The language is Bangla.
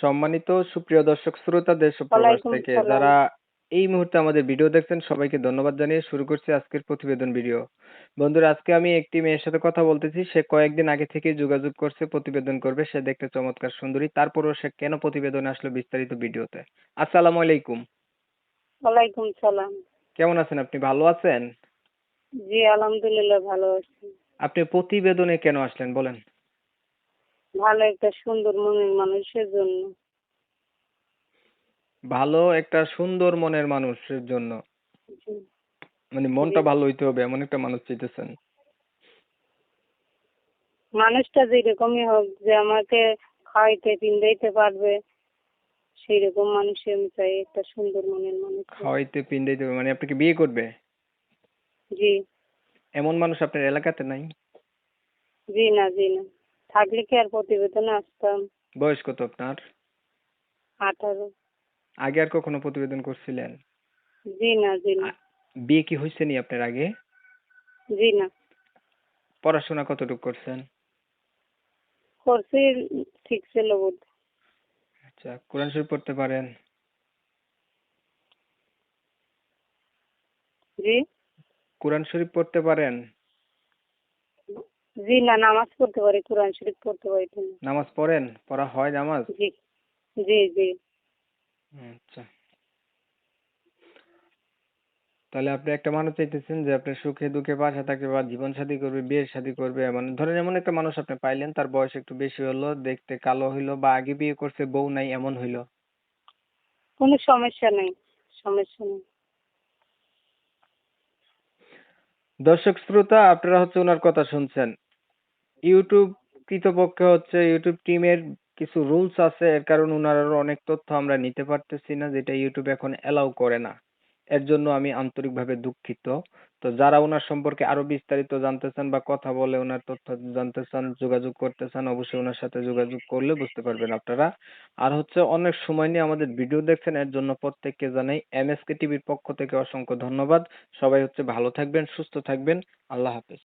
সম্মানিত সুপ্রিয় দর্শক শ্রোতা দেশ ও প্রবাস ওয়ালাইকুম থেকে সালাম। যারা এই মুহূর্তে আমাদের ভিডিও দেখছেন সবাইকে ধন্যবাদ জানিয়ে শুরু করছি আজকের প্রতিবেদন ভিডিও। বন্ধুরা, আজকে আমি একটি মেয়ের সাথে কথা বলতেছি। সে কয়েকদিন আগে থেকেই যোগাযোগ করছে প্রতিবেদন করবে। সে দেখতে চমৎকার সুন্দরী। তারপরেও সে কেন প্রতিবেদনে আসলো বিস্তারিত ভিডিওতে। আসসালামু আলাইকুম। ওয়ালাইকুম সালাম। কেমন আছেন আপনি? ভালো আছেন? জি আলহামদুলিল্লাহ ভালো আছি। আপনি প্রতিবেদনে কেন আসলেন বলেন? ভালো একটা সুন্দর মনের মানুষের জন্য। ভালো একটা সুন্দর মনের মানুষের জন্য। জি মানে জি। মনটা ভালো হইতে হবে এমন একটা মানুষ চাইতেছেন? মানুষটা যেরকমই হোক, যে আমাকে খাওয়াইতে পিন্দাইতে পারবে, সেই রকম মানুষই আমি চাই, একটা সুন্দর মনের মানুষ। খাওয়াইতে পিন্দাইতে হবে মানে আপনাকে বিয়ে করবে? জি এমন মানুষ আপনার এলাকাতে নাই? জি না জি না, থাকলে কি আর প্রতিবেদনে আসতাম। বয়স কত আপনার? 18। আগে আর কখনো প্রতিবেদন করছিলেন? জি না জি না বিয়ে কি হয়েছে নি আপনার আগে? জি না। পড়াশোনা কতটুকু করছেন? করছি, ঠিক ছিল বোধ। আচ্ছা, কোরআন শরীফ পড়তে পারেন? জি কোরআন শরীফ পড়তে পারেন? জি না, নামাজ পড়তে পারি, কোরআন শরীফ পড়তে পারি না। নামাজ পড়েন? পড়া হয় নামাজ? জি জি জি। আচ্ছা, তাহলে আপনি একটা মানুষ চাইতেছেন যে আপনার সুখে দুঃখে পাশে থাকবে বা জীবন শাদী করবে, বিয়ে শাদী করবে, মানে ধরেন এমন একটা মানুষ আপনি পাইলেন, তার বয়স একটু বেশি হলো, দেখতে কালো হইলো বা আগে বিয়ে করছে বউ নাই এমন হইলো। কোনো সমস্যা নেই, সমস্যা নেই। দর্শক শ্রোতা, আপনারা হচ্ছে ওনার কথা শুনছেন। ইউটিউব কৃতপক্ষে হচ্ছে ইউটিউব টিমের কিছু রুলস আছে, এর কারণে উনারও অনেক তথ্য আমরা নিতে পারতেছি না, যেটা ইউটিউব এখন এলাও করে না। এর জন্য আমি আন্তরিকভাবে দুঃখিত। তো যারা ওনার সম্পর্কে আরো বিস্তারিত জানতে চান বা কথা বলে ওনার তথ্য জানতে চান, যোগাযোগ করতে চান, অবশ্যই ওনার সাথে যোগাযোগ করলে বুঝতে পারবেন আপনারা। আর হচ্ছে অনেক সময় নিয়ে আমাদের ভিডিও দেখছেন, এর জন্য প্রত্যেককে জানাই এমএসকে টিভির পক্ষ থেকে অসংখ্য ধন্যবাদ। সবাই হচ্ছে ভালো থাকবেন, সুস্থ থাকবেন। আল্লাহ হাফেজ।